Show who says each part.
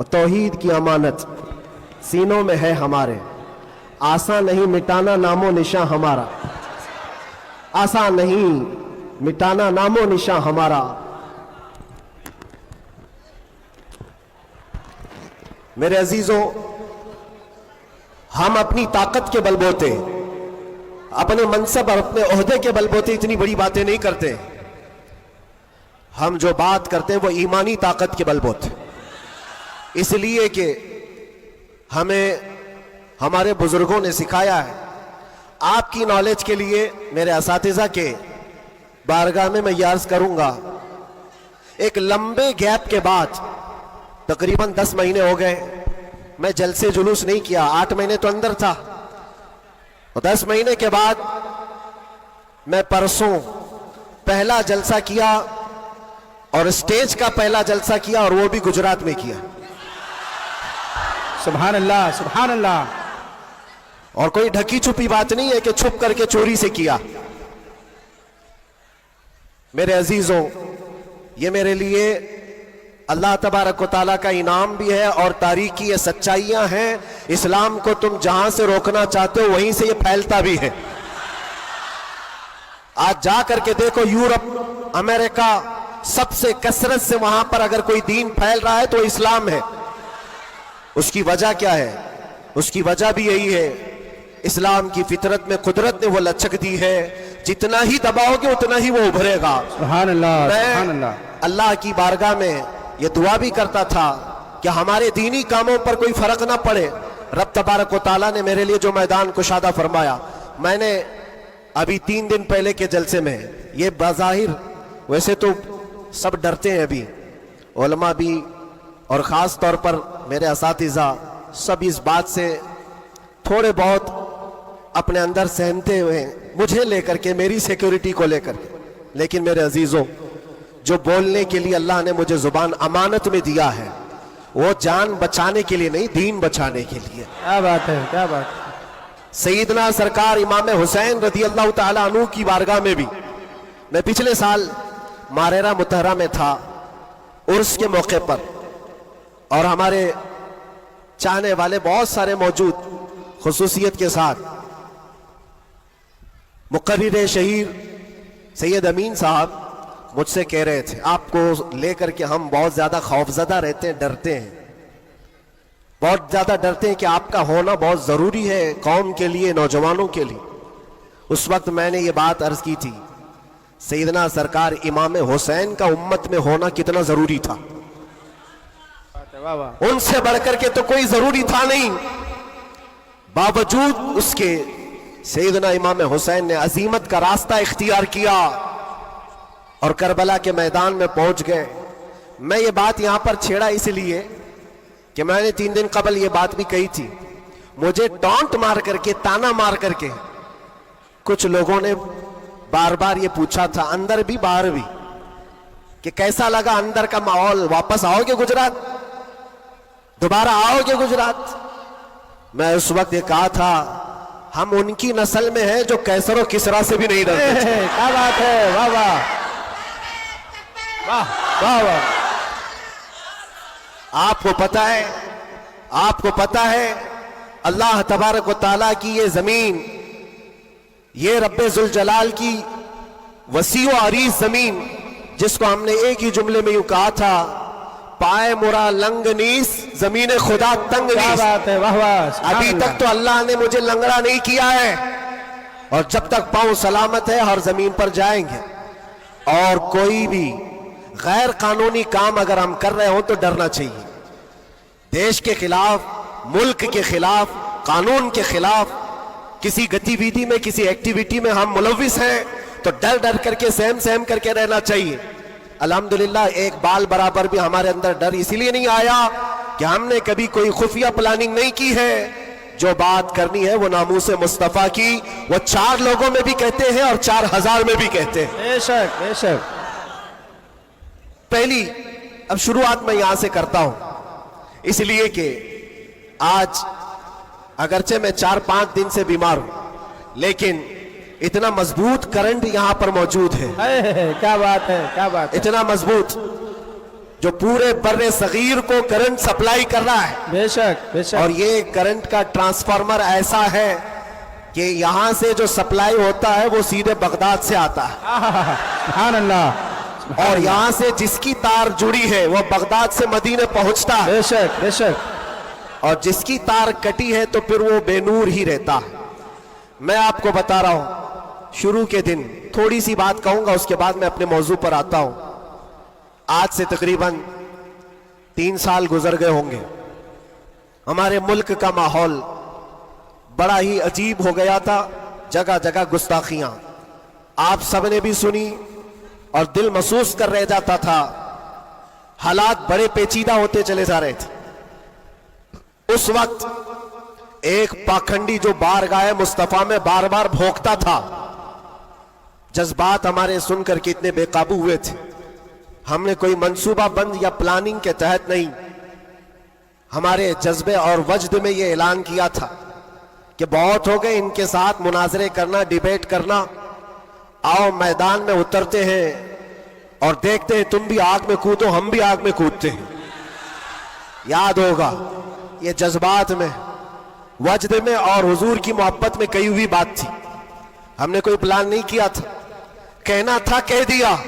Speaker 1: और तौहीद की अमानत सीनों में है हमारे, आसान नहीं मिटाना नामो निशां हमारा, आसान नहीं मिटाना नामो निशां हमारा। मेरे अजीजों, हम अपनी ताकत के बलबूते, अपने मनसब और अपने ओहदे के बलबूते इतनी बड़ी बातें नहीं करते। हम जो बात करते हैं वो ईमानी ताकत के बलबूते, इसलिए कि हमें हमारे बुजुर्गों ने सिखाया है। आपकी नॉलेज के लिए मेरे असातिज़ा के बारगाह में मैं अर्ज करूंगा, एक लंबे गैप के बाद तकरीबन 10 महीने हो गए, मैं जलसे जुलूस नहीं किया। 8 महीने तो अंदर था और 10 महीने के बाद मैं परसों पहला जलसा किया और स्टेज का पहला जलसा किया, और वो भी गुजरात में किया।
Speaker 2: सुभान अल्लाह, सुभान अल्लाह।
Speaker 1: और कोई ढकी छुपी बात नहीं है कि छुप करके चोरी से किया। मेरे अजीजों, ये मेरे लिए अल्लाह तबारक व तआला का इनाम भी है और तारीख की ये सच्चाइयां हैं। इस्लाम को तुम जहां से रोकना चाहते हो वहीं से ये फैलता भी है। आज जा करके देखो, यूरोप, अमेरिका, सबसे कसरत से वहां पर अगर कोई दीन फैल रहा है तो इस्लाम है। उसकी वजह क्या है? उसकी वजह भी यही है, इस्लाम की फितरत में कुदरत ने वो लचक दी है, जितना ही दबाओगे उतना ही वो उभरेगा।
Speaker 2: सुभान अल्लाह, सुभान अल्लाह।
Speaker 1: अल्लाह की बारगाह में ये दुआ भी करता था कि हमारे दीनी कामों पर कोई फर्क ना पड़े। रब तबारक व तआला ने मेरे लिए जो मैदान कुशादा फरमाया, मैंने अभी 3 दिन पहले के जलसे में, ये बाज़ाहिर वैसे तो सब डरते हैं अभी, उलमा भी और ख़ास तौर पर मेरे असातिज़ा सब इस बात से थोड़े बहुत अपने अंदर सहमते हुए हैं, मुझे लेकर के, मेरी सिक्योरिटी को लेकर के। लेकिन मेरे अजीजों, जो बोलने के लिए अल्लाह ने मुझे जुबान अमानत में दिया है, वो जान बचाने के लिए नहीं, दीन बचाने के लिए।
Speaker 2: क्या बात है, क्या बात है।
Speaker 1: सईदना सरकार इमाम हुसैन रज़ी अल्लाह तआला अन्हु की बारगाह में भी मैं पिछले साल मारेरा मुतहरा में था, उर्स के मौके पर, और हमारे चाहने वाले बहुत सारे मौजूद, खुसूसियत के साथ मुकर्रिर शहीर सैयद अमीन साहब मुझसे कह रहे थे, आपको लेकर के हम बहुत ज्यादा खौफजदा रहते हैं, डरते हैं, बहुत ज्यादा डरते हैं कि आपका होना बहुत जरूरी है कौम के लिए, नौजवानों के लिए। उस वक्त मैंने ये बात अर्ज की थी, सैयदना सरकार इमाम हुसैन का उम्मत में होना कितना जरूरी था। उनसे बढ़कर के तो कोई जरूरी था नहीं, बावजूद उसके सैयदना इमाम हुसैन ने अजीमत का रास्ता इख्तियार किया और करबला के मैदान में पहुंच गए। मैं ये बात यहां पर छेड़ा इसलिए कि मैंने 3 दिन कबल ये बात भी कही थी। मुझे टॉन्ट मार करके, ताना मार करके कुछ लोगों ने बार बार ये पूछा था, अंदर भी बाहर भी, कि कैसा लगा अंदर का माहौल, वापस आओगे गुजरात, दोबारा आओगे गुजरात। मैं उस वक्त ये कहा था, हम उनकी नस्ल में हैं जो कैसर और किसरा से भी नहीं डरते।
Speaker 2: क्या बात है, वाह वाह वाह वाह वाह।
Speaker 1: आपको पता है, आपको पता है, अल्लाह तबारक व तआला की ये जमीन, ये रब्बे जुल जलाल की वसी व अरीज जमीन, जिसको हमने एक ही जुमले में यूं कहा था, पाए मुरा लंग नीस, जमीन खुदा तंग नीस।
Speaker 2: बात है, वाह वाह।
Speaker 1: अभी तक तो अल्लाह ने मुझे लंगड़ा नहीं किया है, और जब तक पांव सलामत है हर जमीन पर जाएंगे। और कोई भी गैर कानूनी काम अगर हम कर रहे हो तो डरना चाहिए। देश के खिलाफ, मुल्क के खिलाफ, कानून के खिलाफ किसी गतिविधि में, किसी एक्टिविटी में हम मुलविस हैं तो डर डर करके, सहम सहम करके रहना चाहिए। अल्हम्दुलिल्लाह एक बाल बराबर भी हमारे अंदर डर इसलिए नहीं आया कि हमने कभी कोई खुफिया प्लानिंग नहीं की है। जो बात करनी है वो नामूस मुस्तफा की, वो 4 लोगों में भी कहते हैं और 4000 में भी कहते हैं।
Speaker 2: बेशक बेशक।
Speaker 1: पहली अब शुरुआत मैं यहां से करता हूं, इसलिए कि आज अगरचे मैं 4-5 दिन से बीमार हूं, लेकिन इतना मजबूत करंट यहां पर मौजूद है।
Speaker 2: क्या बात है, क्या बात है।
Speaker 1: इतना मजबूत जो पूरे बर्रे सगीर को करंट सप्लाई कर रहा है।
Speaker 2: बेशक बेशक
Speaker 1: और ये करंट का ट्रांसफार्मर ऐसा है कि यहां से जो सप्लाई होता है वो सीधे बगदाद से आता है,
Speaker 2: सुभान अल्लाह।
Speaker 1: और यहां से जिसकी तार जुड़ी है वो बगदाद से मदीने पहुंचता है,
Speaker 2: बेशक बेशक
Speaker 1: और जिसकी तार कटी है तो फिर वो बेनूर ही रहता है। मैं आपको बता रहा हूं, शुरू के दिन थोड़ी सी बात कहूंगा, उसके बाद मैं अपने मौजू पर आता हूं। आज से तकरीबन 3 साल गुजर गए होंगे। हमारे मुल्क का माहौल बड़ा ही अजीब हो गया था, जगह जगह गुस्ताखियां आप सबने भी सुनी और दिल महसूस कर रह जाता था। हालात बड़े पेचीदा होते चले जा रहे थे। उस वक्त एक पाखंडी जो बारगाह मुस्तफा में बार बार भोंकता था, जज्बात हमारे सुनकर के इतने बेकाबू हुए थे। हमने कोई मंसूबा बंद या प्लानिंग के तहत नहीं, हमारे जज्बे और वजद में यह ऐलान किया था कि बहुत हो गए इनके साथ मुनाजरे करना, डिबेट करना, आओ मैदान में उतरते हैं और देखते हैं, तुम भी आग में कूदो हम भी आग में कूदते हैं। याद होगा ये जज्बात में, वजद में और हुजूर की मोहब्बत में कही हुई बात थी। हमने कोई प्लान नहीं किया था, कहना था कह दिया।